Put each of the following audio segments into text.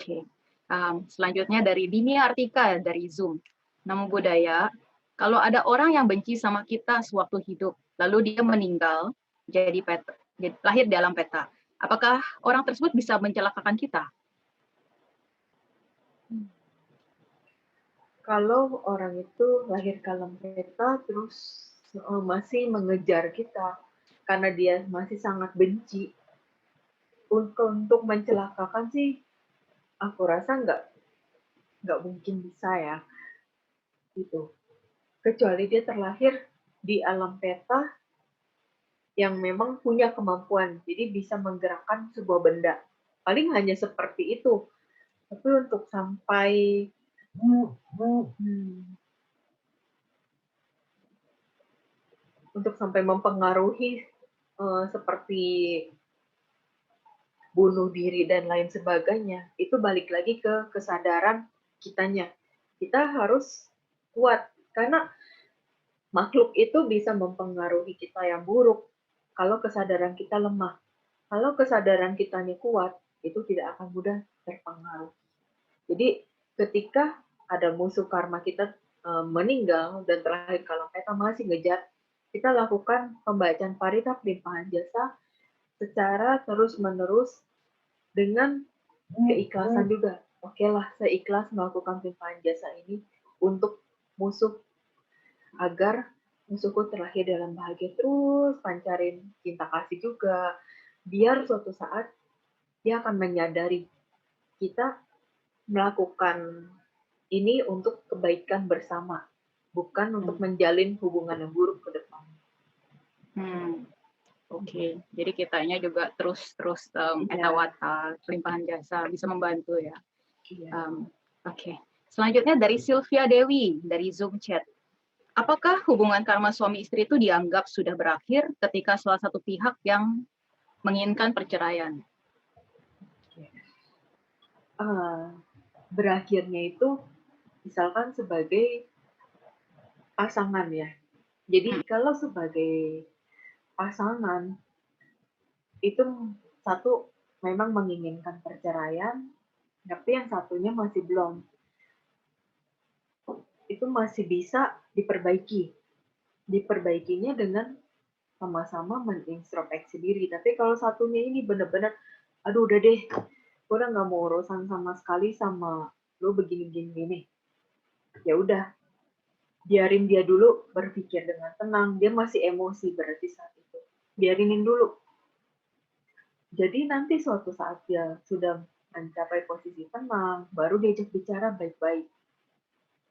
Oke. Selanjutnya dari Dini Artika dari Zoom. Namo Buddhaya, kalau ada orang yang benci sama kita sewaktu hidup, lalu dia meninggal lahir dalam peta, apakah orang tersebut bisa mencelakakan kita? Kalau orang itu lahir dalam peta terus masih mengejar kita karena dia masih sangat benci, untuk mencelakakan sih aku rasa nggak mungkin bisa ya gitu. Kecuali dia terlahir di alam peta yang memang punya kemampuan, jadi bisa menggerakkan sebuah benda. Paling hanya seperti itu. Tapi untuk sampai mempengaruhi seperti bunuh diri dan lain sebagainya, itu balik lagi ke kesadaran kitanya. Kita harus kuat karena makhluk itu bisa mempengaruhi kita yang buruk kalau kesadaran kita lemah. Kalau kesadaran kita ini kuat, itu tidak akan mudah terpengaruh. Jadi ketika ada musuh karma kita meninggal dan terakhir kalau kita masih ngejar, kita lakukan pembacaan parita limpahan jasa secara terus-menerus dengan keikhlasan juga. Oke lah, saya ikhlas melakukan limpahan jasa ini untuk musuh agar musuhku terlahir dalam bahagia, terus pancarin cinta kasih juga, biar suatu saat dia akan menyadari kita melakukan ini untuk kebaikan bersama, bukan untuk menjalin hubungan yang buruk ke depan. Oke, jadi kitanya juga terus etawata, limpahan jasa bisa membantu ya. Oke. Selanjutnya dari Sylvia Dewi dari Zoom chat. Apakah hubungan karma suami istri itu dianggap sudah berakhir ketika salah satu pihak yang menginginkan perceraian? Berakhirnya itu misalkan sebagai pasangan ya. Jadi kalau sebagai pasangan itu satu memang menginginkan perceraian, tapi yang satunya masih belum. Itu masih bisa diperbaiki. Diperbaikinya dengan sama-sama mengintrospeksi diri. Tapi kalau satunya ini benar-benar, aduh udah deh, gue udah nggak mau urusan sama sekali sama lo begini-gini. Ya udah, biarin dia dulu berpikir dengan tenang. Dia masih emosi berarti saat itu. Biarinin dulu. Jadi nanti suatu saat dia sudah mencapai posisi tenang, baru diajak bicara baik-baik.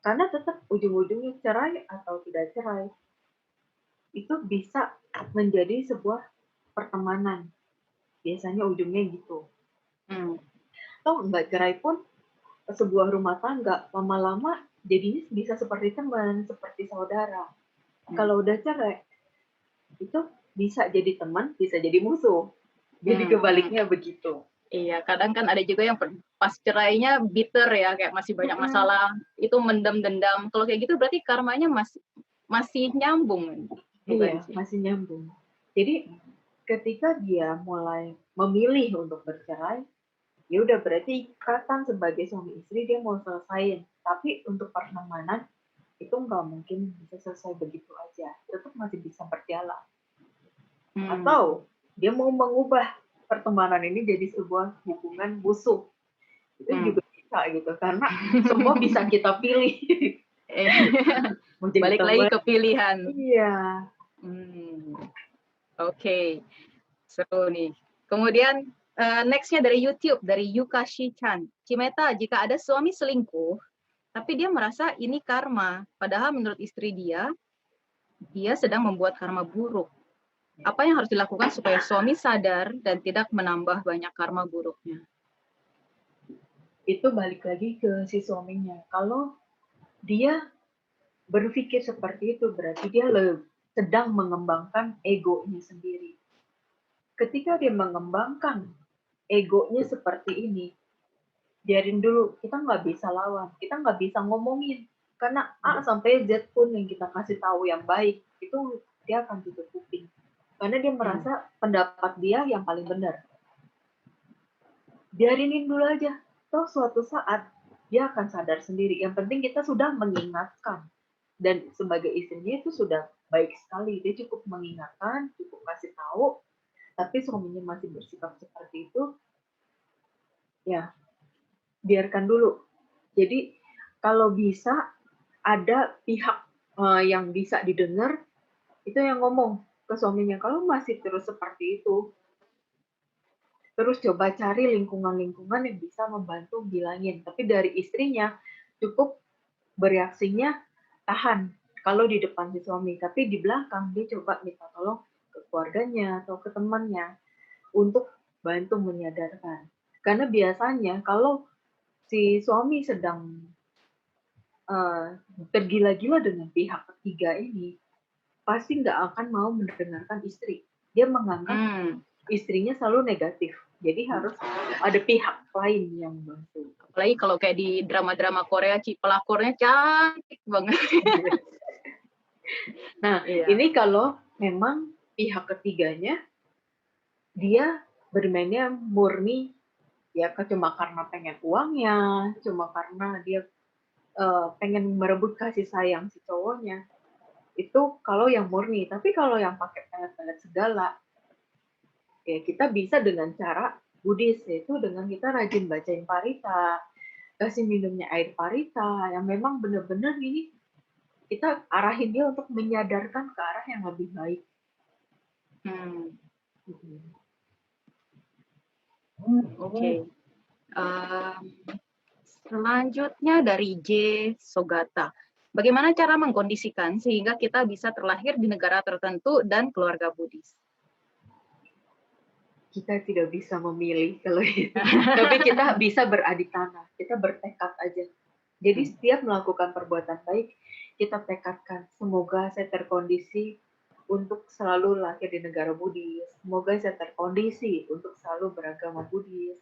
Karena tetap ujung-ujungnya cerai atau tidak cerai, itu bisa menjadi sebuah pertemanan. Biasanya ujungnya gitu. Atau nggak cerai pun, sebuah rumah tangga lama-lama jadinya bisa seperti teman, seperti saudara. Kalau udah cerai, itu bisa jadi teman, bisa jadi musuh. Jadi kebaliknya begitu. Iya, kadang kan ada juga yang pas cerainya bitter ya, kayak masih banyak masalah, itu mendam dendam. Kalau kayak gitu berarti karmanya masih nyambung. Iya, masih nyambung. Jadi ketika dia mulai memilih untuk bercerai, ya udah berarti ikatan sebagai suami istri dia mau selesaiin. Tapi untuk pertemanan itu nggak mungkin bisa selesai begitu aja. Tetap masih bisa berjalan. Atau dia mau mengubah pertemanan ini jadi sebuah hubungan musuh. Itu juga bisa gitu. Karena semua bisa kita pilih. Balik lagi ke pilihan. Iya. Oke. Seru nih. Kemudian next-nya dari YouTube, dari Yukashi Chan. Cimeta, jika ada suami selingkuh, tapi dia merasa ini karma, padahal menurut istri dia sedang membuat karma buruk. Apa yang harus dilakukan supaya suami sadar dan tidak menambah banyak karma buruknya? Itu balik lagi ke si suaminya. Kalau dia berpikir seperti itu, berarti dia sedang mengembangkan egonya sendiri. Ketika dia mengembangkan egonya seperti ini, biarin dulu, kita nggak bisa lawan, kita nggak bisa ngomongin. Karena A sampai Z pun yang kita kasih tahu yang baik, itu dia akan tutup kuping. Karena dia merasa pendapat dia yang paling benar. Biarinin dulu aja. toh suatu saat dia akan sadar sendiri. Yang penting kita sudah mengingatkan. Dan sebagai istrinya itu sudah baik sekali. Dia cukup mengingatkan, cukup kasih tahu, tapi suaminya masih bersikap seperti itu, ya biarkan dulu. Jadi kalau bisa ada pihak yang bisa didengar, itu yang ngomong ke suaminya, kalau masih terus seperti itu, terus coba cari lingkungan-lingkungan yang bisa membantu bilangin. Tapi dari istrinya cukup bereaksinya tahan kalau di depan si suami, tapi di belakang dia coba minta tolong ke keluarganya atau ke temannya untuk bantu menyadarkan. Karena biasanya kalau si suami sedang tergila-gila dengan pihak ketiga ini, pasti nggak akan mau mendengarkan istri. Dia menganggap istrinya selalu negatif. Jadi harus ada pihak lain yang bantu. Apalagi kalau kayak di drama-drama Korea, pelakornya cantik banget. Nah, ini kalau memang pihak ketiganya dia bermainnya murni ya cuma karena pengen uangnya, cuma karena dia pengen merebut kasih sayang si cowoknya. Itu kalau yang murni. Tapi kalau yang pakai pelet-pelet segala, ya kita bisa dengan cara Buddhis, yaitu dengan kita rajin bacain parita, kasih minumnya air parita, yang memang benar-benar ini kita arahin dia untuk menyadarkan ke arah yang lebih baik. Oke. Selanjutnya dari J. Sogata. Bagaimana cara mengkondisikan sehingga kita bisa terlahir di negara tertentu dan keluarga Buddhis? Kita tidak bisa memilih kalau itu. Tapi kita bisa beradiptana, kita bertekad aja. Jadi setiap melakukan perbuatan baik, kita tekadkan, semoga saya terkondisi untuk selalu lahir di negara Buddhis. Semoga saya terkondisi untuk selalu beragama Buddhis,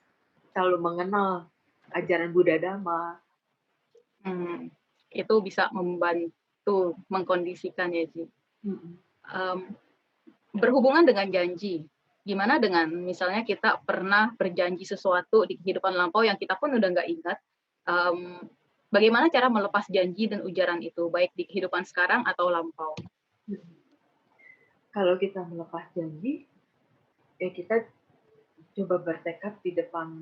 selalu mengenal ajaran Buddha Dhamma. Itu bisa membantu mengkondisikan ya, Ji. Berhubungan dengan janji, gimana dengan misalnya kita pernah berjanji sesuatu di kehidupan lampau yang kita pun udah nggak ingat, bagaimana cara melepas janji dan ujaran itu, baik di kehidupan sekarang atau lampau? Kalau kita melepas janji, ya kita coba bertekad di depan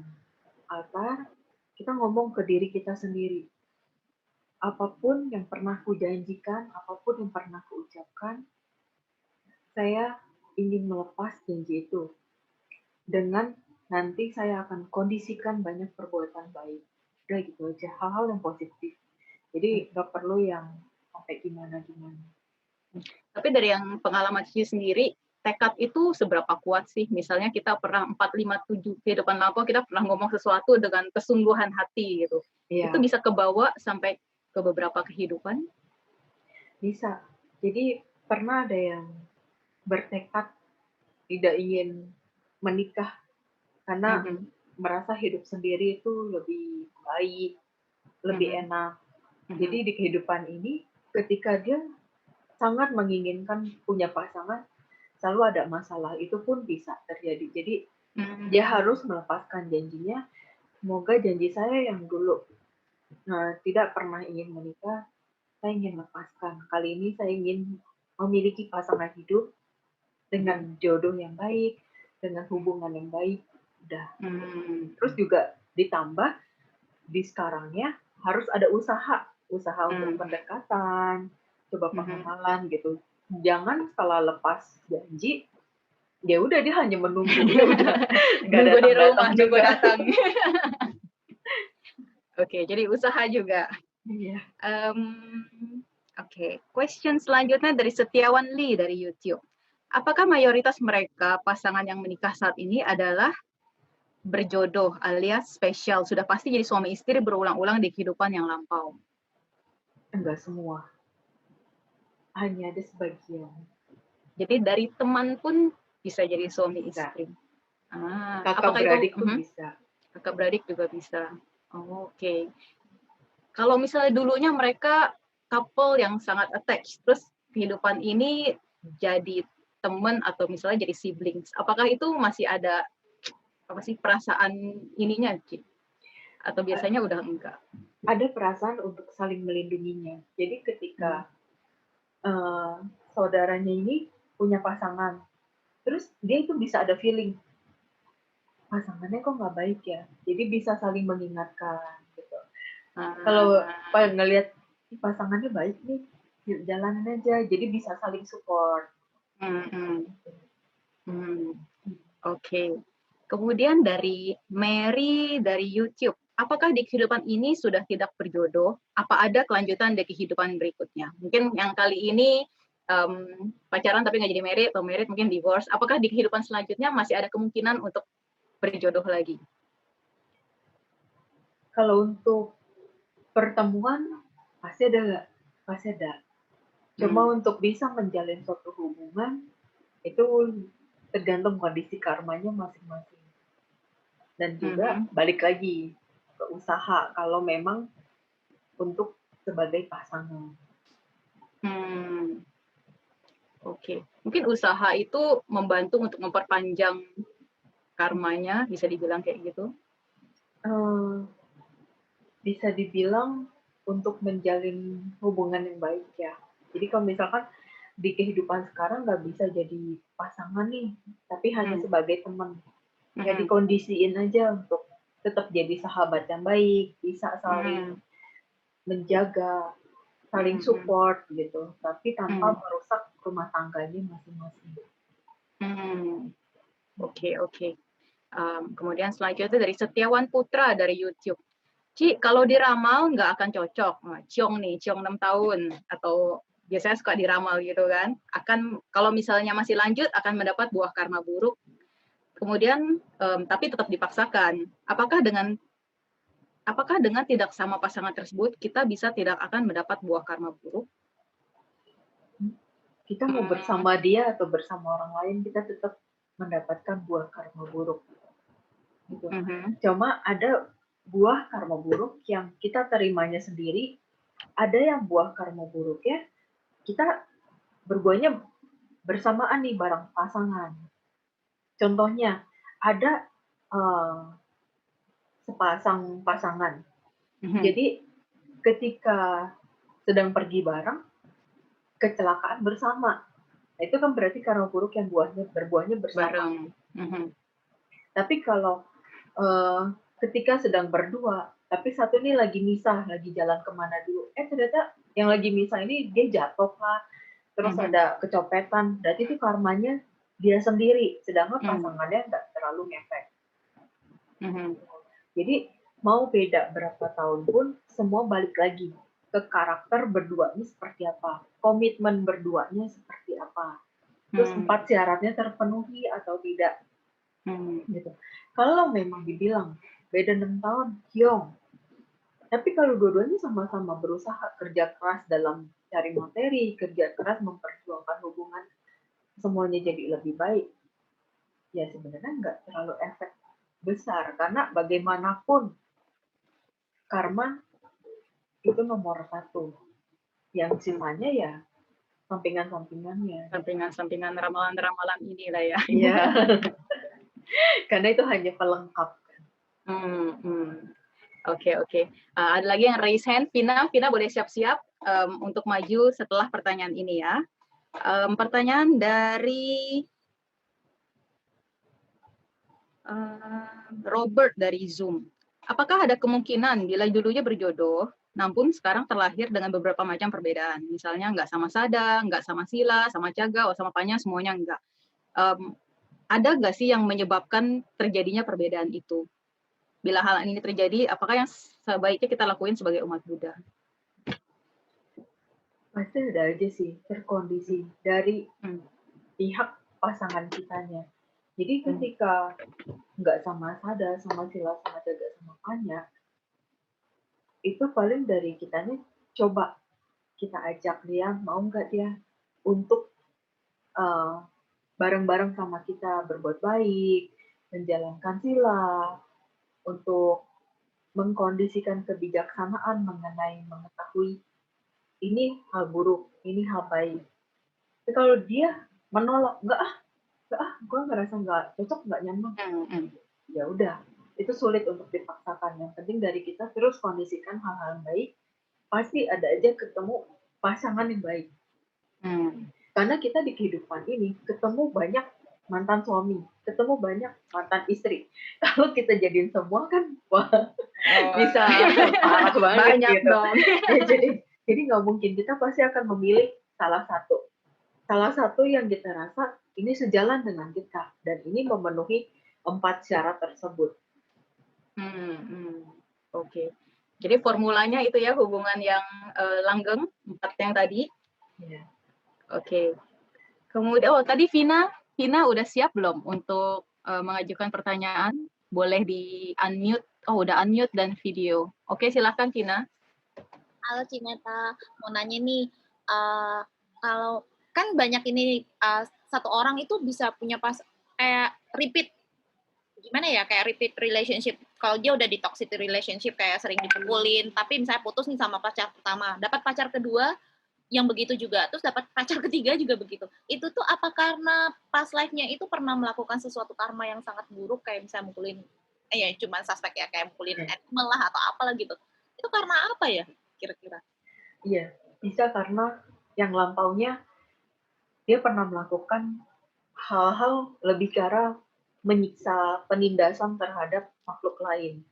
altar, kita ngomong ke diri kita sendiri. Apapun yang pernah kujanjikan, apapun yang pernah kuucapkan, saya ingin melepas janji itu. Dengan nanti saya akan kondisikan banyak perbuatan baik. Udah gitu aja, hal-hal yang positif. Jadi nggak perlu yang sampai gimana-gimana. Tapi dari yang pengalaman Cici sendiri, tekad itu seberapa kuat sih? Misalnya kita pernah 4, 5, 7 kehidupan lampau, kita pernah ngomong sesuatu dengan kesungguhan hati gitu. Itu bisa kebawa sampai ke beberapa kehidupan? Bisa. Jadi pernah ada yang bertekad tidak ingin menikah karena merasa hidup sendiri itu lebih baik, lebih enak. Jadi di kehidupan ini ketika dia sangat menginginkan punya pasangan, selalu ada masalah, itu pun bisa terjadi. Jadi dia harus melepaskan janjinya, semoga janji saya yang dulu tidak pernah ingin menikah, saya ingin lepaskan. Kali ini saya ingin memiliki pasangan hidup dengan jodoh yang baik, dengan hubungan yang baik. Udah. Terus juga ditambah di sekarangnya harus ada usaha untuk pendekatan, coba pengenalan gitu. Jangan setelah lepas janji, ya udah dia hanya menunggu, udah nunggu di rumah, nunggu datang. Oke, jadi usaha juga. Iya. Oke, question selanjutnya dari Setiawan Lee dari YouTube. Apakah mayoritas mereka pasangan yang menikah saat ini adalah berjodoh alias spesial, sudah pasti jadi suami istri berulang-ulang di kehidupan yang lampau? Enggak semua, hanya ada sebagian. Jadi dari teman pun bisa jadi suami istri. Kakak beradik pun bisa. Kakak beradik juga bisa. Oke. Kalau misalnya dulunya mereka couple yang sangat attached, terus kehidupan ini jadi teman atau misalnya jadi siblings, apakah itu masih ada apa sih perasaan ininya, Ci? Atau biasanya udah enggak? Ada perasaan untuk saling melindunginya. Jadi Hmm. ketika eh, saudaranya ini punya pasangan, terus dia itu bisa ada feeling, pasangannya kok nggak baik ya. Jadi bisa saling mengingatkan gitu. Kalau Ah, ngelihat pasangannya baik nih, yuk jalanin aja. Jadi bisa saling support. hmm, hmm, hmm. Oke. Kemudian dari Mary dari YouTube, apakah di kehidupan ini sudah tidak berjodoh? Apa ada kelanjutan dari kehidupan berikutnya? Mungkin yang kali ini pacaran tapi nggak jadi married atau married mungkin divorce. Apakah di kehidupan selanjutnya masih ada kemungkinan untuk berjodoh lagi? Kalau untuk pertemuan pasti ada, pasti ada. Cuma Hmm. untuk bisa menjalin suatu hubungan itu tergantung kondisi karmanya masing-masing. Dan juga Mhm. balik lagi ke usaha kalau memang untuk sebagai pasangan. Hmm. Oke. Mungkin usaha itu membantu untuk memperpanjang karmanya, bisa dibilang kayak gitu. Eh, bisa dibilang untuk menjalin hubungan yang baik ya. Jadi kalau misalkan di kehidupan sekarang nggak bisa jadi pasangan nih, tapi hanya Hmm. sebagai teman. Ya Mhm. dikondisiin aja untuk tetap jadi sahabat yang baik, bisa saling Mhm. menjaga, saling Mhm. support gitu, tapi tanpa Mhm. merusak rumah tangganya masing-masing. Hmm. Oke, oke. Kemudian selanjutnya dari Setiawan Putra dari YouTube. Ci, kalau diramal nggak akan cocok. Nah, Ciong nih, Ciong 6 tahun. Atau biasanya suka diramal gitu kan. Akan, kalau misalnya masih lanjut, akan mendapat buah karma buruk. Kemudian, tapi tetap dipaksakan. Apakah dengan tidak sama pasangan tersebut, kita bisa tidak akan mendapat buah karma buruk? Kita mau Hmm. bersama dia atau bersama orang lain, kita tetap mendapatkan buah karma buruk gitu. Mhm. Cuma ada buah karma buruk yang kita terimanya sendiri, ada yang buah karma buruk ya kita berbuahnya bersamaan nih bareng pasangan. Contohnya ada uh, sepasang pasangan. Mhm. Jadi ketika sedang pergi bareng, kecelakaan bersama. Nah, itu kan berarti karma buruk yang berbuahnya bersama. Bareng. Mhm. Tapi kalau ketika sedang berdua, tapi satu ini lagi misah, lagi jalan kemana dulu, ternyata yang lagi misah ini dia jatuh lah, terus Mhm. ada kecopetan, berarti itu karmanya dia sendiri, sedangkan Mhm. pasangannya nggak terlalu ngefek. Mhm. Jadi mau beda berapa tahun pun, semua balik lagi ke karakter berduanya seperti apa, komitmen berduanya seperti apa, terus Mhm. 4 syaratnya terpenuhi atau tidak, Mhm. gitu. Kalau memang dibilang beda 6 tahun, Hyong. Tapi kalau dua-duanya sama-sama berusaha kerja keras dalam cari materi, kerja keras memperjuangkan hubungan, semuanya jadi lebih baik, ya sebenarnya nggak terlalu efek besar. Karena bagaimanapun, karma itu nomor satu. Yang sisanya ya sampingan-sampingannya. Sampingan-sampingan ramalan-ramalan inilah ya. Iya, karena itu hanya pelengkap. Hmm, hmm. Oke, oke. Ada lagi yang raise hand. Vina boleh siap-siap untuk maju setelah pertanyaan ini ya. Pertanyaan dari Robert dari Zoom. Apakah ada kemungkinan bila dulunya berjodoh, namun sekarang terlahir dengan beberapa macam perbedaan? Misalnya nggak sama Sada, nggak sama Sila, sama Caga, sama Panya, semuanya nggak. Ada nggak sih yang menyebabkan terjadinya perbedaan itu? Bila hal ini terjadi, apakah yang sebaiknya kita lakuin sebagai umat Buddha? Pasti ada aja sih terkondisi dari Hmm. pihak pasangan kitanya. Jadi Hmm. ketika nggak sama Sada, sama Sila, sama Jaga, sama Panya, itu paling dari kitanya coba kita ajak dia, mau nggak dia untuk uh, bareng-bareng sama kita berbuat baik, menjalankan sila, untuk mengkondisikan kebijaksanaan mengenai mengetahui ini hal buruk, ini hal baik. Tapi kalau dia menolak, enggak ah, gue ngerasa nggak cocok, nggak nyaman, Hmm. Hmm. ya udah. Itu sulit untuk dipaksakan. Yang penting dari kita terus kondisikan hal-hal baik, pasti ada aja ketemu pasangan yang baik. Karena kita di kehidupan ini ketemu banyak mantan suami, ketemu banyak mantan istri. Kalau kita jadiin semua kan, wah, bisa parah banget banyak gitu. dong. Ya, jadi nggak mungkin, kita pasti akan memilih salah satu yang kita rasa ini sejalan dengan kita dan ini memenuhi 4 syarat tersebut. Oke. Jadi formulanya itu ya, hubungan yang langgeng, 4 yang tadi. Ya. Oke. Kemudian, tadi Vina udah siap belum untuk mengajukan pertanyaan? Boleh di unmute. Oh, udah unmute dan video. Oke, silahkan Vina. Halo Cimeta, mau nanya nih, kalau kan banyak ini satu orang itu bisa punya kayak repeat, gimana ya, kayak repeat relationship. Kalau dia udah di toxic relationship, kayak sering dipukulin, tapi misalnya putus nih sama pacar pertama, dapat pacar kedua yang begitu juga, terus dapat pacar ketiga juga begitu. Itu tuh apa karena past life-nya itu pernah melakukan sesuatu karma yang sangat buruk, kayak misalnya mukulin, ya cuma suspek ya, kayak mukulin animal lah atau apalah gitu. Itu karena apa ya kira-kira? Iya, bisa karena yang lampaunya dia pernah melakukan hal-hal lebih ke arah menyiksa, penindasan terhadap makhluk lain.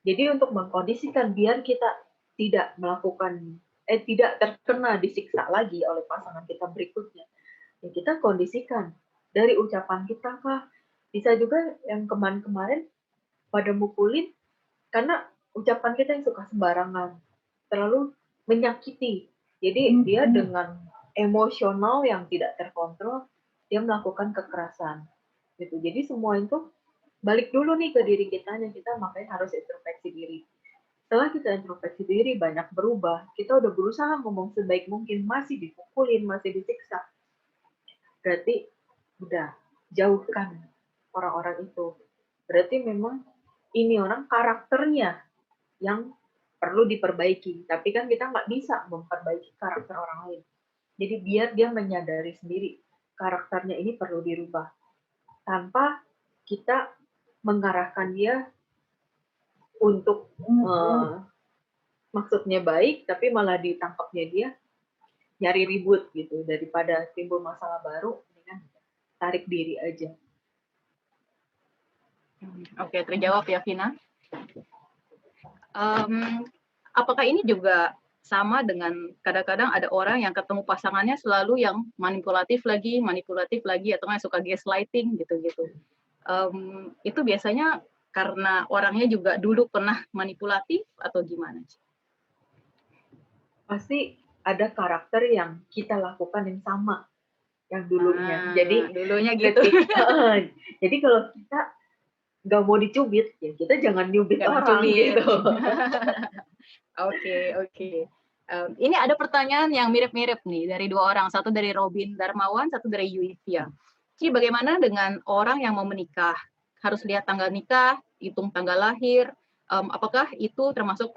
Jadi untuk mengkondisikan biar kita tidak melakukan, tidak terkena disiksa lagi oleh pasangan kita berikutnya, ya kita kondisikan dari ucapan kita kah, bisa juga yang kemarin-kemarin pada mukulin karena ucapan kita yang suka sembarangan, terlalu menyakiti. Jadi dia dengan emosional yang tidak terkontrol, dia melakukan kekerasan. Gitu. Jadi semua itu balik dulu nih ke diri kita makanya harus introspeksi diri. Setelah kita introspeksi diri, banyak berubah, kita udah berusaha ngomong sebaik mungkin, masih dipukulin, masih disiksa. Berarti udah jauhkan orang-orang itu. Berarti memang ini orang karakternya yang perlu diperbaiki. Tapi kan kita nggak bisa memperbaiki karakter orang lain. Jadi biar dia menyadari sendiri karakternya ini perlu dirubah. Tanpa kita mengarahkan dia untuk maksudnya baik, tapi malah ditangkapnya dia nyari ribut gitu. Daripada timbul masalah baru, dengan tarik diri aja. Oke, terjawab ya Vina. Apakah ini juga sama dengan kadang-kadang ada orang yang ketemu pasangannya selalu yang manipulatif lagi, atau nggak suka gaslighting gitu-gitu. Itu biasanya karena orangnya juga dulu pernah manipulatif atau gimana? Pasti ada karakter yang kita lakukan yang sama yang dulunya. Jadi dulunya gitu. Jadi kalau kita nggak mau dicubit, ya kita jangan nyubit orang gitu. Oke. Ini ada pertanyaan yang mirip-mirip nih dari 2 orang, satu dari Robin Darmawan, satu dari Yuivia. Jadi bagaimana dengan orang yang mau menikah? Harus lihat tanggal nikah, hitung tanggal lahir, apakah itu termasuk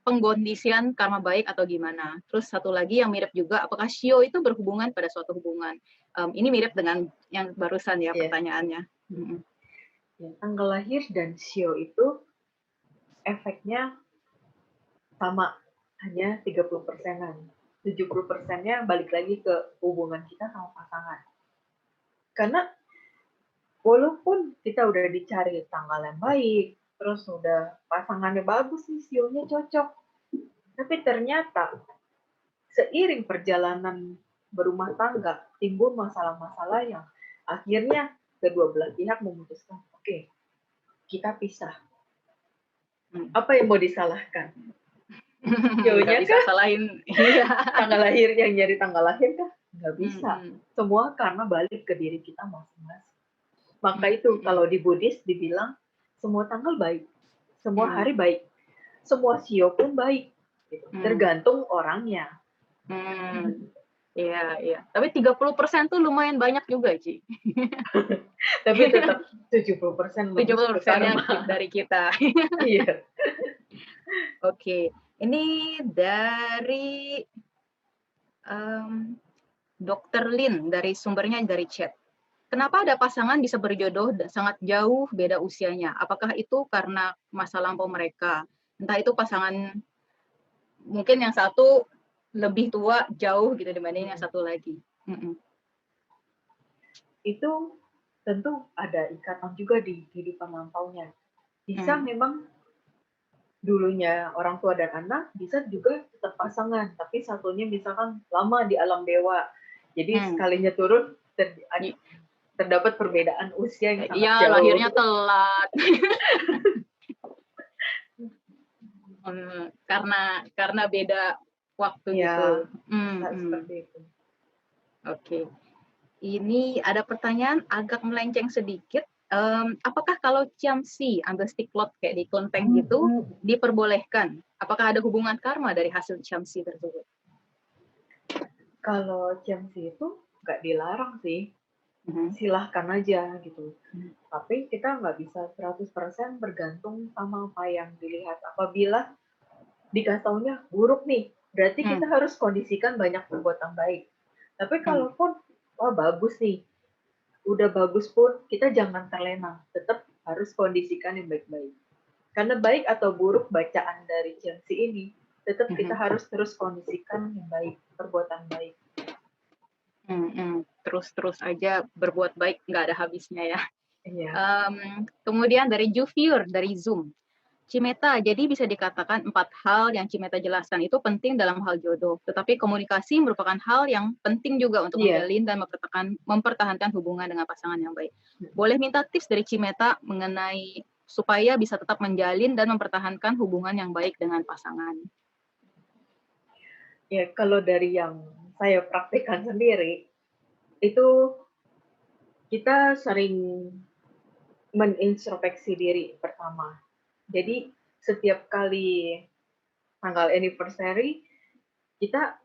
pengkondisian karma baik atau gimana? Terus satu lagi yang mirip juga, apakah shio itu berhubungan pada suatu hubungan? Ini mirip dengan yang barusan ya pertanyaannya. Ya, tanggal lahir dan shio itu efeknya sama, hanya 30%-an. 70%-nya balik lagi ke hubungan kita sama pasangan. Karena walaupun kita udah dicari tanggal yang baik, terus udah pasangannya bagus nih, shio-nya cocok, tapi ternyata seiring perjalanan berumah tangga timbul masalah-masalah yang akhirnya kedua belah pihak memutuskan, oke, kita pisah. Apa yang mau disalahkan? Nggak bisa salahin. Tanggal lahir, yang nyari tanggal lahir kah? Nggak bisa. Semua karena balik ke diri kita masing-masing. Maka itu kalau di Buddhis dibilang semua tanggal baik, semua hari baik, semua shio pun baik. Gitu. Tergantung orangnya. Iya. Tapi 30% tuh lumayan banyak juga, Ci. Tapi tetap 70% dari kita. Iya. Oke. Ini dari Dr. Lin, dari sumbernya dari chat. kenapa ada pasangan bisa berjodoh sangat jauh beda usianya? Apakah itu karena masa lampau mereka? Entah itu pasangan mungkin yang satu lebih tua jauh gitu dibanding yang satu lagi. Itu tentu ada ikatan juga di kehidupan lampaunya. Bisa memang dulunya orang tua dan anak, bisa juga tetap pasangan, tapi satunya misalkan lama di alam dewa. Jadi sekalinya turun terdapat perbedaan usia yang sangat Iya, jauh. lahirnya telat. karena beda waktu gitu. Seperti itu. Oke. Ini ada pertanyaan agak melenceng sedikit. Apakah kalau Ciamsi ambil stiklot kayak di kelenteng gitu diperbolehkan? Apakah ada hubungan karma dari hasil Ciamsi tersebut? Kalau Ciamsi itu nggak dilarang sih. Silahkan aja gitu. Tapi kita nggak bisa 100% bergantung sama apa yang dilihat. Apabila dikasih taunya buruk nih, berarti kita harus kondisikan banyak perbuatan baik. Tapi kalaupun wah bagus nih, udah bagus pun kita jangan terlena, tetap harus kondisikan yang baik-baik. Karena baik atau buruk bacaan dari Ciamsi ini, tetap kita harus terus kondisikan yang baik, perbuatan baik. Terus aja berbuat baik, nggak ada habisnya ya. Iya. Kemudian dari Juviur, dari Zoom. Cimeta, jadi bisa dikatakan 4 hal yang Cimeta jelaskan itu penting dalam hal jodoh. Tetapi komunikasi merupakan hal yang penting juga untuk menjalin dan mempertahankan hubungan dengan pasangan yang baik. Boleh minta tips dari Cimeta mengenai supaya bisa tetap menjalin dan mempertahankan hubungan yang baik dengan pasangan? Ya, kalau dari yang saya praktikkan sendiri, itu kita sering menintrospeksi diri pertama. Jadi setiap kali tanggal anniversary, kita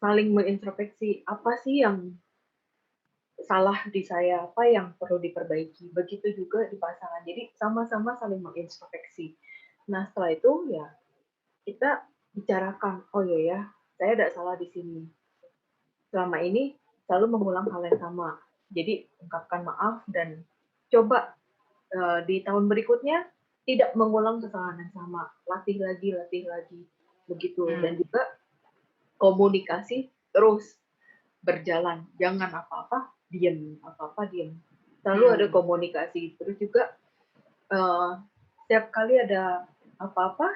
saling mengintrospeksi apa sih yang salah di saya, apa yang perlu diperbaiki. Begitu juga di pasangan. Jadi sama-sama saling mengintrospeksi. Nah setelah itu ya kita bicarakan, oh ya, saya tidak salah di sini. Selama ini selalu mengulang hal yang sama. Jadi ungkapkan maaf dan coba di tahun berikutnya tidak mengulang kesalahan yang sama. Latih lagi begitu. Dan juga komunikasi terus berjalan. Jangan apa-apa diem. Selalu ada komunikasi. Terus juga setiap kali ada apa-apa,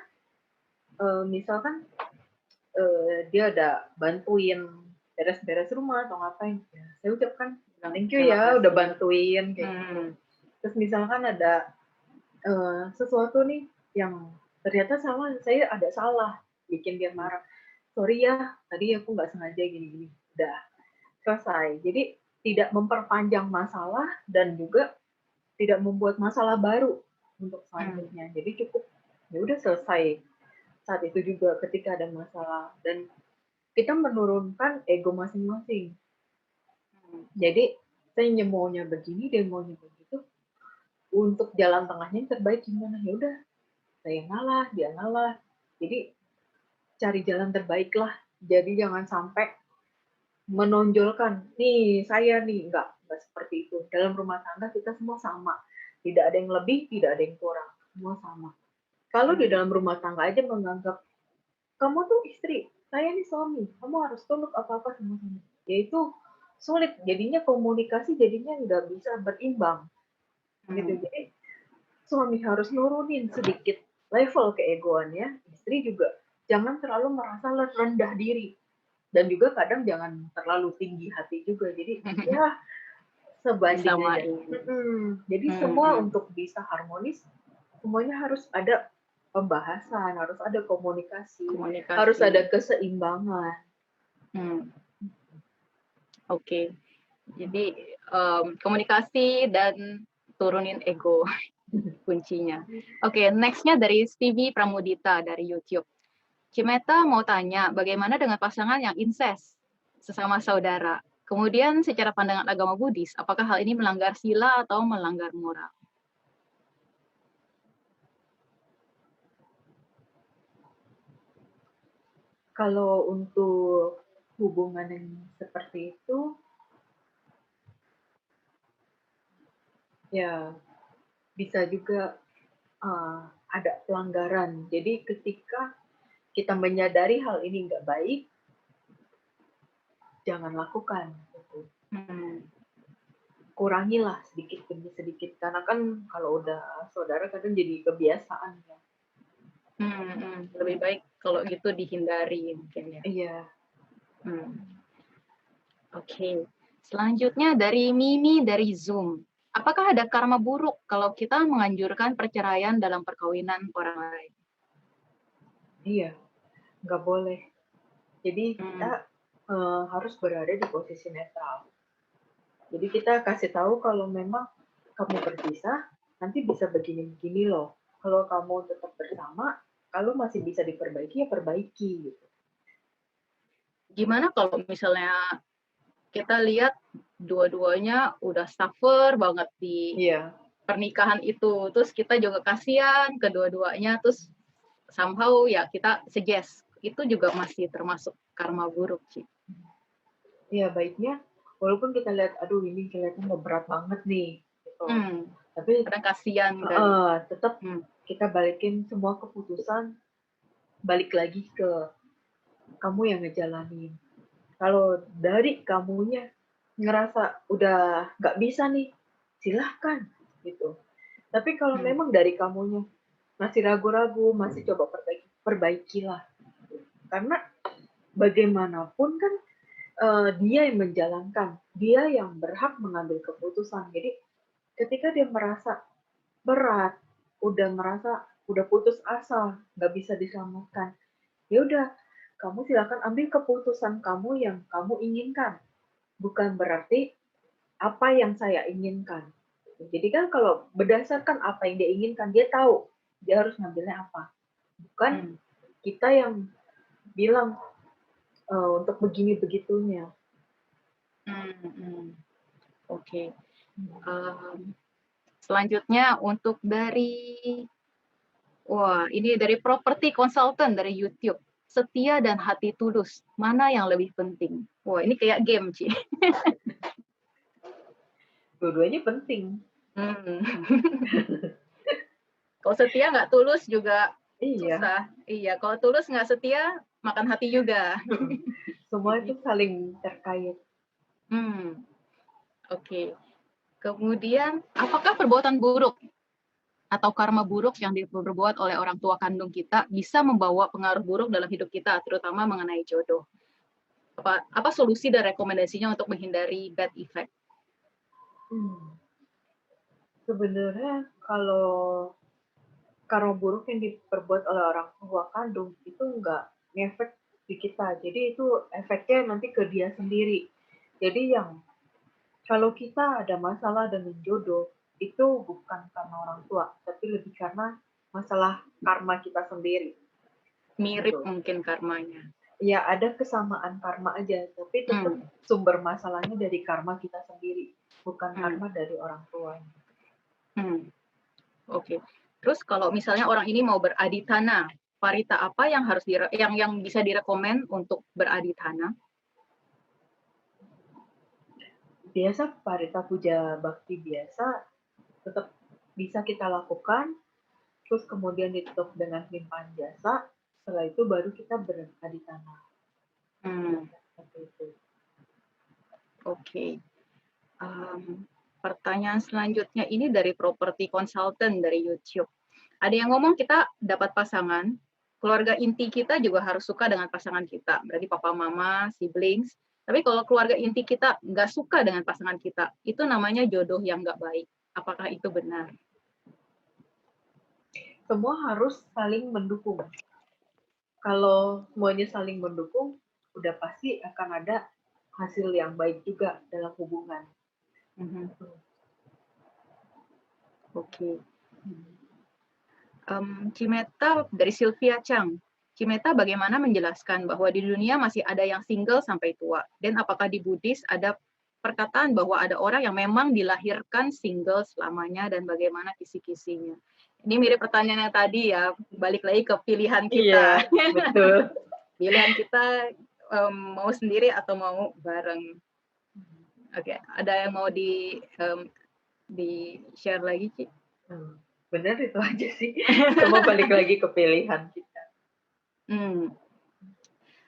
misalkan dia ada bantuin beres-beres rumah atau ngapain, ya, saya ucapkan thank you ya udah bantuin kayak gitu. Terus misalkan ada sesuatu nih yang ternyata saya ada salah bikin dia marah, sorry ya tadi aku nggak sengaja gini-gini, udah selesai. Jadi tidak memperpanjang masalah dan juga tidak membuat masalah baru untuk selanjutnya. Jadi cukup ya udah selesai saat itu juga ketika ada masalah, dan kita menurunkan ego masing-masing. Jadi saya maunya begini, dia maunya begitu. Untuk jalan tengahnya yang terbaik gimana? Ya udah, saya ngalah, dia ngalah. Jadi cari jalan terbaik lah. Jadi jangan sampai menonjolkan, nih saya nih, enggak seperti itu. Dalam rumah tangga kita semua sama. Tidak ada yang lebih, tidak ada yang kurang. Semua sama. Kalau di dalam rumah tangga aja menganggap, kamu tuh istri, saya nih suami, kamu harus tunduk apa-apa sama suami. Yaitu sulit, jadinya komunikasi jadinya nggak bisa berimbang. Gitu. Jadi suami harus nurunin sedikit level keegoannya, istri juga jangan terlalu merasa rendah diri. Dan juga kadang jangan terlalu tinggi hati juga. Jadi ya sebanding aja. Jadi semua untuk bisa harmonis, semuanya harus ada pembahasan, harus ada komunikasi. Harus ada keseimbangan. Oke. Jadi komunikasi dan turunin ego kuncinya. Oke, nextnya dari Stevie Pramudita dari YouTube. Cimeta mau tanya, bagaimana dengan pasangan yang incest sesama saudara? Kemudian secara pandangan agama Buddhis, apakah hal ini melanggar sila atau melanggar moral? Kalau untuk hubungan yang seperti itu, Ya, bisa juga ada pelanggaran. Jadi ketika kita menyadari hal ini nggak baik, jangan lakukan. Gitu. Hmm. Kurangilah sedikit demi sedikit. Karena kan kalau udah saudara kadang jadi kebiasaan ya. Lebih baik kalau gitu dihindari mungkin ya. Iya. Oke. Selanjutnya dari Mimi dari Zoom. Apakah ada karma buruk kalau kita menganjurkan perceraian dalam perkawinan orang lain? Iya, nggak boleh. Jadi kita harus berada di posisi netral. Jadi kita kasih tahu kalau memang kamu berpisah, nanti bisa begini-begini loh. Kalau kamu tetap bersama, kalau masih bisa diperbaiki, ya perbaiki gitu. Gimana kalau misalnya kita lihat dua-duanya udah suffer banget di pernikahan itu, terus kita juga kasihan kedua-duanya, terus somehow ya kita suggest, itu juga masih termasuk karma buruk, Ci. Iya, baiknya walaupun kita lihat, aduh ini kelihatannya berat banget nih, gitu. Tapi kadang kasihan kan. Tetap kita balikin semua keputusan, balik lagi ke kamu yang ngejalanin. Kalau dari kamunya ngerasa udah nggak bisa nih, silahkan gitu. Tapi kalau memang dari kamunya masih ragu-ragu, masih coba perbaikilah. Karena bagaimanapun kan dia yang menjalankan, dia yang berhak mengambil keputusan. Jadi ketika dia merasa berat, udah putus asa, nggak bisa diselamatkan, ya udah kamu silakan ambil keputusan kamu yang kamu inginkan. Bukan berarti apa yang saya inginkan. Jadi kan kalau berdasarkan apa yang dia inginkan, dia tahu dia harus ngambilnya apa. Bukan kita yang bilang untuk begini begitunya. Oke. Selanjutnya untuk dari property consultant dari YouTube. Setia dan hati tulus, mana yang lebih penting? Wah, ini kayak game, Ci. Dua-duanya penting. Kalau setia nggak tulus juga susah. Iya, kalau tulus nggak setia, makan hati juga. Semua itu saling terkait. Oke. Kemudian, apakah perbuatan buruk atau karma buruk yang diperbuat oleh orang tua kandung kita bisa membawa pengaruh buruk dalam hidup kita, terutama mengenai jodoh? Apa solusi dan rekomendasinya untuk menghindari bad effect? Sebenarnya kalau karma buruk yang diperbuat oleh orang tua kandung itu nggak ngefek di kita. Jadi itu efeknya nanti ke dia sendiri. Jadi yang kalau kita ada masalah dengan jodoh, itu bukan karena orang tua, tapi lebih karena masalah karma kita sendiri. Mirip gitu. Mungkin karmanya. Ya, ada kesamaan karma aja, tapi tetap sumber masalahnya dari karma kita sendiri, bukan karma dari orang tua. Oke. Terus kalau misalnya orang ini mau beradithana, parita apa yang harus yang bisa direkomend untuk beradithana? Biasa parita puja bakti biasa tetap bisa kita lakukan, terus kemudian ditutup dengan limpahan jasa, setelah itu baru kita beradithana. Seperti itu. Oke. Pertanyaan selanjutnya ini dari property consultant dari YouTube. Ada yang ngomong kita dapat pasangan, keluarga inti kita juga harus suka dengan pasangan kita. Berarti papa, mama, siblings. Tapi kalau keluarga inti kita nggak suka dengan pasangan kita, itu namanya jodoh yang nggak baik. Apakah itu benar? Semua harus saling mendukung. Kalau semuanya saling mendukung, udah pasti akan ada hasil yang baik juga dalam hubungan. Oke. Cimeta dari Sylvia Chang. Cimeta bagaimana menjelaskan bahwa di dunia masih ada yang single sampai tua? Dan apakah di Buddhis ada perkataan bahwa ada orang yang memang dilahirkan single selamanya dan bagaimana kisi-kisinya? Ini mirip pertanyaan yang tadi ya, balik lagi ke pilihan kita. Iya, betul. Pilihan kita mau sendiri atau mau bareng. Oke, ada yang mau di-share lagi, Ci. Bener itu aja sih. Cuma balik lagi ke pilihan kita.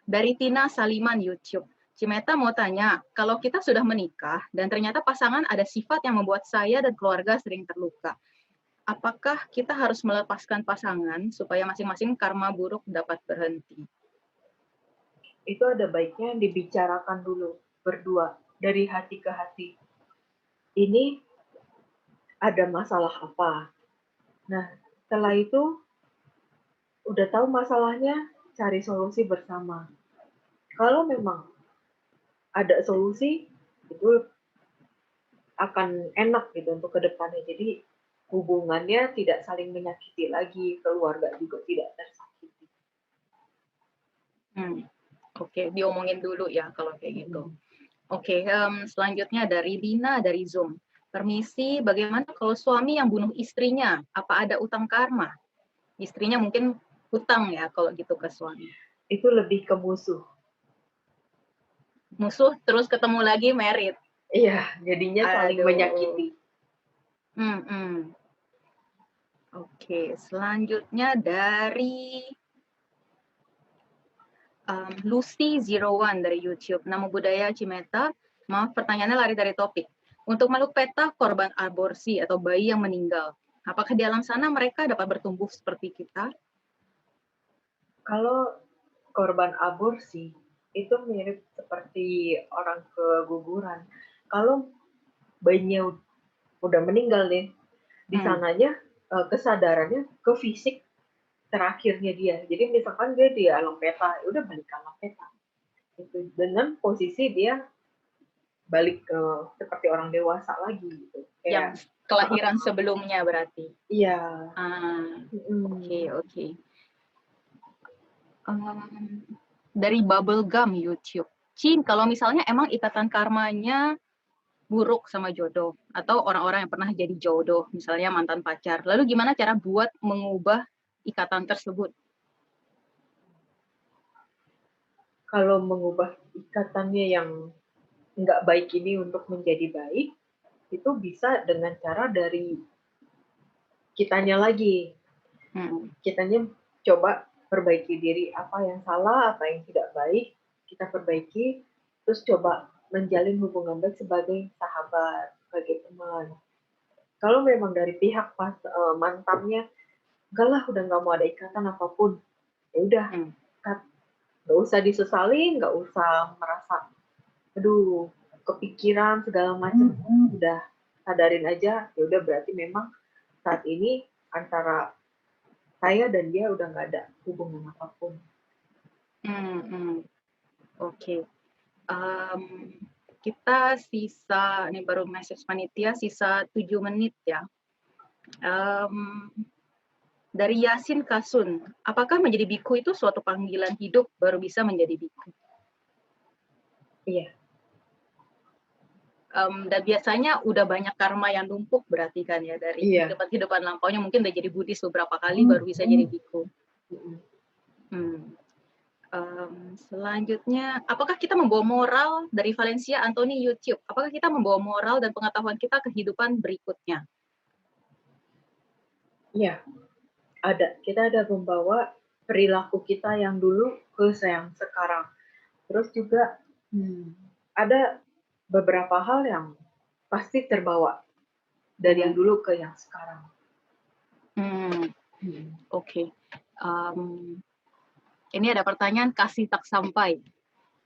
Dari Tina Saliman YouTube. Cimeta mau tanya, kalau kita sudah menikah dan ternyata pasangan ada sifat yang membuat saya dan keluarga sering terluka, apakah kita harus melepaskan pasangan supaya masing-masing karma buruk dapat berhenti? Itu ada baiknya dibicarakan dulu berdua dari hati ke hati. Ini ada masalah apa? Nah, setelah itu udah tahu masalahnya, cari solusi bersama. Kalau memang ada solusi, itu akan enak gitu untuk ke depannya. Jadi hubungannya tidak saling menyakiti lagi, keluarga juga tidak tersakiti. Oke, diomongin dulu ya kalau kayak gitu. Oke, selanjutnya dari Dina dari Zoom. Permisi, bagaimana kalau suami yang bunuh istrinya? Apa ada utang karma? Istrinya mungkin hutang ya kalau gitu ke suami. Itu lebih ke musuh. Musuh terus ketemu lagi married. Iya, jadinya saling menyakiti. Oke, selanjutnya dari Lucy01 dari YouTube. Nama budaya Cimeta. Maaf, pertanyaannya lari dari topik. Untuk makhluk peta korban aborsi atau bayi yang meninggal, apakah di alam sana mereka dapat bertumbuh seperti kita? Kalau korban aborsi, itu mirip seperti orang keguguran. Kalau bayinya udah meninggal nih, di sananya kesadarannya ke fisik terakhirnya dia. Jadi misalkan dia di alam peta, udah balik ke alam peta. Gitu. Dengan posisi dia balik ke seperti orang dewasa lagi gitu. Yang kelahiran sebelumnya berarti. Iya. Oke. Dari Bubblegum YouTube. Cin, kalau misalnya emang ikatan karmanya buruk sama jodoh atau orang-orang yang pernah jadi jodoh, misalnya mantan pacar, lalu gimana cara buat mengubah ikatan tersebut? Kalau mengubah ikatannya yang nggak baik ini untuk menjadi baik, itu bisa dengan cara dari kitanya lagi. Kitanya coba perbaiki diri, apa yang salah, apa yang tidak baik, kita perbaiki, terus coba menjalin hubungan baik sebagai sahabat, sebagai teman. Kalau memang dari pihak mantannya, enggak lah, udah nggak mau ada ikatan apapun, ya udah, nggak usah disesali, nggak usah merasa, aduh, kepikiran segala macam, udah sadarin aja, ya udah berarti memang saat ini antara saya dan dia udah nggak ada hubungan apapun. Oke. Kita sisa, ini baru message panitia, sisa 7 menit ya. Dari Yasin Kasun, apakah menjadi biku itu suatu panggilan hidup baru bisa menjadi biku? Iya. Dan biasanya udah banyak karma yang numpuk berarti kan ya, dari kehidupan lampaunya mungkin udah jadi Buddhis beberapa kali baru bisa jadi biku. Selanjutnya, apakah kita membawa moral dari Valencia Anthony YouTube? Apakah kita membawa moral dan pengetahuan kita ke kehidupan berikutnya? Iya, ada. Kita ada membawa perilaku kita yang dulu ke yang sekarang. Terus juga ada beberapa hal yang pasti terbawa dari yang dulu ke yang sekarang. Oke. Ini ada pertanyaan kasih tak sampai.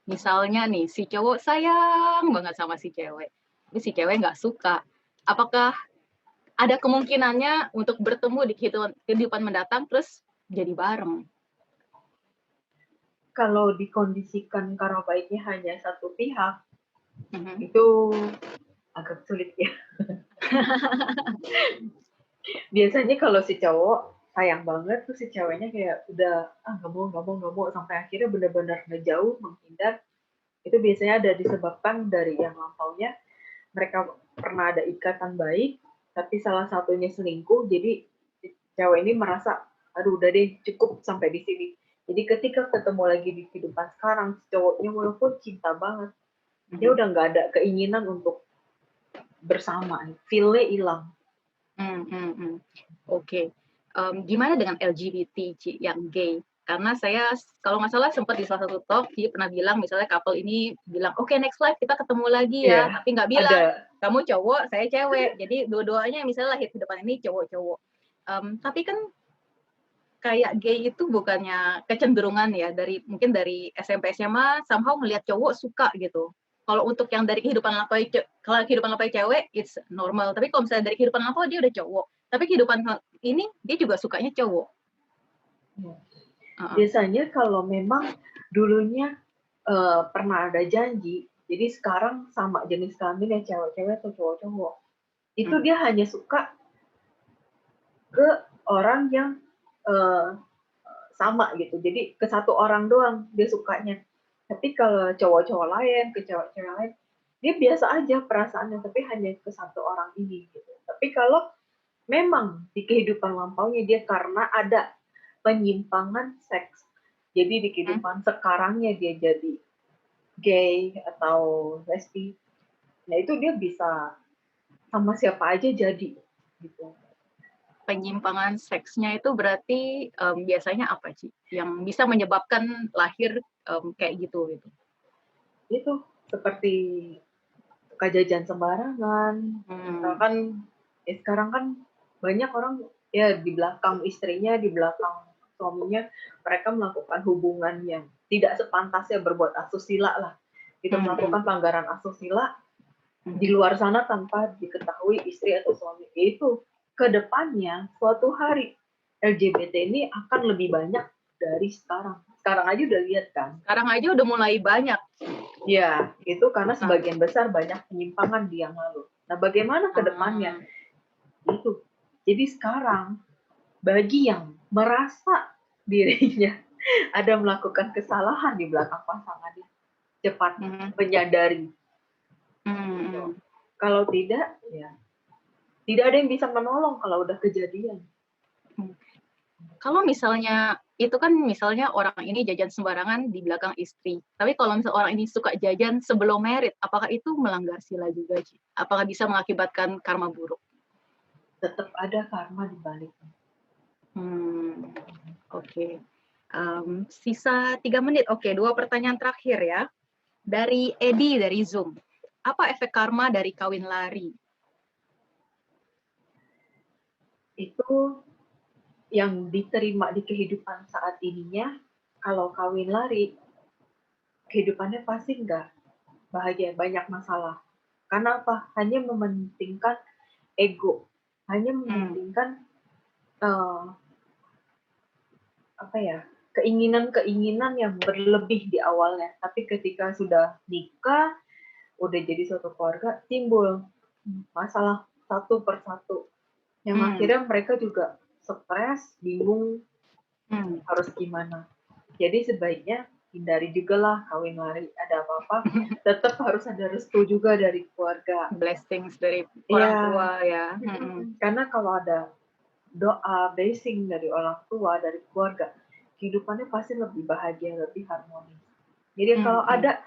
Misalnya nih, si cowok sayang banget sama si cewek, tapi si cewek nggak suka. Apakah ada kemungkinannya untuk bertemu di kehidupan mendatang terus jadi bareng? Kalau dikondisikan karma baiknya hanya satu pihak, itu agak sulit ya. Biasanya kalau si cowok sayang banget, tuh si ceweknya kayak udah nggak mau sampai akhirnya benar-benar ngejauh, menghindar. Itu biasanya ada disebabkan dari yang lampaunya mereka pernah ada ikatan baik, tapi salah satunya selingkuh, jadi cewek ini merasa aduh udah deh cukup sampai di sini. Jadi ketika ketemu lagi di kehidupan sekarang, si cowoknya walaupun cinta banget, dia udah nggak ada keinginan untuk bersama, feel-nya hilang. Oke. Gimana dengan LGBT, Ci, yang gay? Karena saya kalau nggak salah sempat di salah satu talk, dia pernah bilang misalnya couple ini bilang, oke next life kita ketemu lagi ya, Iya, tapi nggak bilang ada. kamu cowok, saya cewek. Jadi dua-duanya misalnya lahir di depan ini cowok-cowok. Tapi kan kayak gay itu bukannya kecenderungan ya mungkin dari SMP SMA somehow ngelihat cowok suka gitu. Kalau untuk yang dari kehidupan lampau kalau kehidupan lampau cewek it's normal. Tapi kalau misalnya dari kehidupan lampau dia udah cowok. Tapi kehidupan ini dia juga sukanya cowok. Biasanya kalau memang dulunya pernah ada janji, jadi sekarang sama jenis kelamin ya cewek-cewek atau cowok-cowok, itu dia hanya suka ke orang yang sama gitu. Jadi ke satu orang doang dia sukanya. Tapi kalau cowok-cowok lain, ke cewek-cewek lain, dia biasa aja perasaannya, tapi hanya ke satu orang ini gitu. Tapi kalau memang di kehidupan lampaunya dia karena ada penyimpangan seks, jadi di kehidupan sekarangnya dia jadi gay atau lesbi, nah itu dia bisa sama siapa aja jadi gitu. Penyimpangan seksnya itu berarti biasanya apa sih yang bisa menyebabkan lahir kayak gitu gitu? Itu seperti suka jajan sembarangan, misalkan ya sekarang kan banyak orang ya di belakang istrinya, di belakang suaminya, mereka melakukan hubungan yang tidak sepantasnya berbuat asusila lah, gitu, melakukan pelanggaran asusila di luar sana tanpa diketahui istri atau suami. Itu kedepannya suatu hari LGBT ini akan lebih banyak dari sekarang. Sekarang aja udah lihat kan. Sekarang aja udah mulai banyak. Ya, itu karena sebagian besar banyak penyimpangan di yang lalu. Nah, bagaimana kedepannya? Itu. Jadi sekarang bagi yang merasa dirinya ada melakukan kesalahan di belakang pasangannya, cepat menyadari. Kalau tidak, ya tidak ada yang bisa menolong kalau udah kejadian. Kalau misalnya itu kan misalnya orang ini jajan sembarangan di belakang istri. Tapi kalau misalnya orang ini suka jajan sebelum merit, apakah itu melanggar sila juga, Ci? Apakah bisa mengakibatkan karma buruk? Tetap ada karma di baliknya. Oke. Sisa 3 menit. Oke, 2 pertanyaan terakhir ya. Dari Edi dari Zoom. Apa efek karma dari kawin lari? Itu yang diterima di kehidupan saat ininya, kalau kawin lari, kehidupannya pasti nggak bahagia, banyak masalah. Karena apa? Hanya mementingkan ego, hanya mementingkan keinginan-keinginan yang berlebih di awalnya. Tapi ketika sudah nikah, udah jadi suatu keluarga, timbul masalah satu persatu. Yang akhirnya mereka juga stres, bingung, harus gimana. Jadi sebaiknya hindari juga lah kawin lari, ada apa-apa tetap harus ada restu juga dari keluarga, blessings dari orang tua ya. Karena kalau ada doa, blessing dari orang tua, dari keluarga, kehidupannya pasti lebih bahagia, lebih harmonis. Jadi kalau ada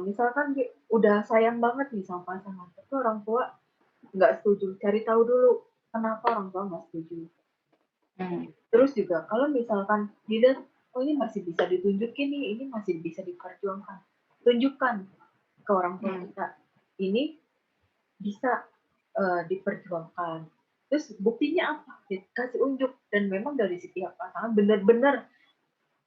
misalkan udah sayang banget nih sama pasangan, tapi orang tua nggak setuju, cari tahu dulu kenapa orang tua nggak setuju. Terus juga kalau misalkan dilihat, oh ini masih bisa ditunjukin nih, ini masih bisa diperjuangkan, tunjukkan ke orang tua kita, ini bisa diperjuangkan. Terus buktinya apa? Kasih unjuk, dan memang dari setiap pasangan benar-benar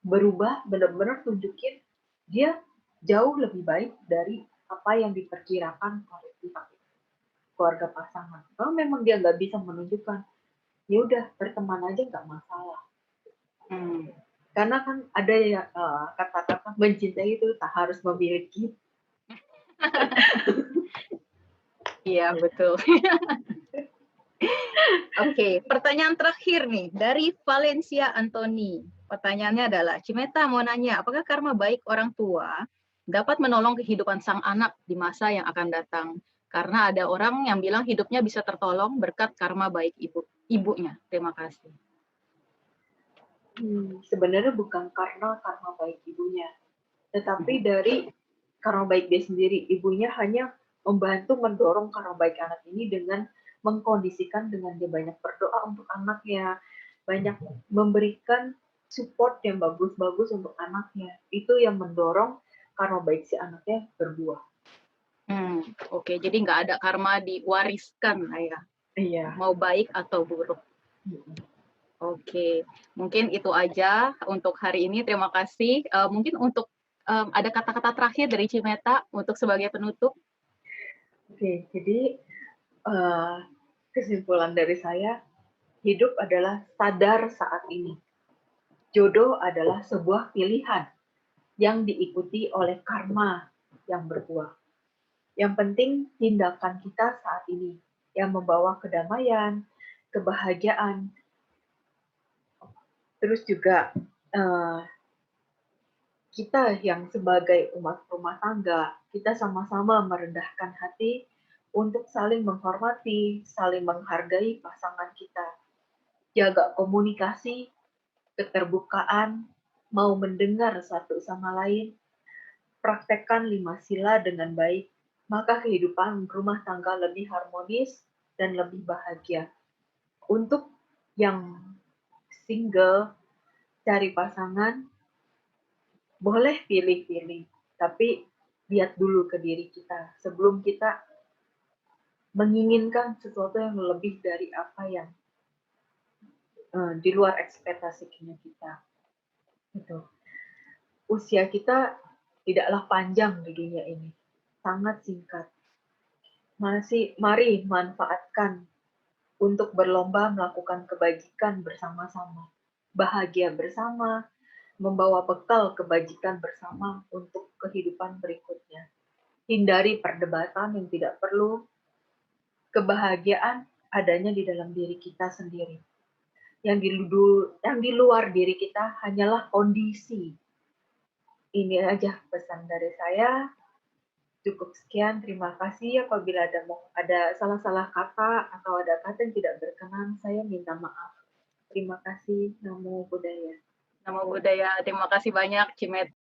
berubah, benar-benar tunjukin dia jauh lebih baik dari apa yang diperkirakan oleh pihak keluarga pasangan. Kalau memang dia nggak bisa menunjukkan, ya udah berteman aja nggak masalah. Karena kan ada ya kata-kata mencintai itu tak harus memiliki. Iya betul. Oke, pertanyaan terakhir nih dari Valencia Antoni. Pertanyaannya adalah, Cimeta mau nanya, apakah karma baik orang tua dapat menolong kehidupan sang anak di masa yang akan datang? Karena ada orang yang bilang hidupnya bisa tertolong berkat karma baik ibunya. Terima kasih. Sebenarnya bukan karena karma baik ibunya, tetapi dari karma baik dia sendiri. Ibunya hanya membantu mendorong karma baik anak ini dengan mengkondisikan dengan dia banyak berdoa untuk anaknya, banyak memberikan support yang bagus-bagus untuk anaknya. Itu yang mendorong karma baik si anaknya berbuah. Oke, jadi nggak ada karma diwariskan lah ya, Iya. mau baik atau buruk. Mm-mm. Oke, mungkin itu aja untuk hari ini. Terima kasih. Mungkin untuk ada kata-kata terakhir dari Cimeta untuk sebagai penutup. Oke, jadi kesimpulan dari saya, hidup adalah sadar saat ini. Jodoh adalah sebuah pilihan yang diikuti oleh karma yang berbuah. Yang penting tindakan kita saat ini yang membawa kedamaian, kebahagiaan. Terus juga kita yang sebagai umat rumah tangga, kita sama-sama merendahkan hati untuk saling menghormati, saling menghargai pasangan kita. Jaga komunikasi, keterbukaan, mau mendengar satu sama lain, praktekkan 5 sila dengan baik, maka kehidupan rumah tangga lebih harmonis dan lebih bahagia. Untuk yang single, cari pasangan, boleh pilih-pilih, tapi lihat dulu ke diri kita sebelum kita menginginkan sesuatu yang lebih dari apa yang di luar ekspektasi kita. Gitu. Usia kita tidaklah panjang di dunia ini, sangat singkat. Mari manfaatkan untuk berlomba melakukan kebajikan bersama-sama, bahagia bersama, membawa bekal kebajikan bersama untuk kehidupan berikutnya. Hindari perdebatan yang tidak perlu. Kebahagiaan adanya di dalam diri kita sendiri. Yang di luar diri kita hanyalah kondisi. Ini aja pesan dari saya. Cukup sekian, terima kasih. Apabila ada salah-salah kata atau ada kata yang tidak berkenan, saya minta maaf. Terima kasih. Namo Buddhaya. Namo Buddhaya. Terima kasih banyak, Cimeta.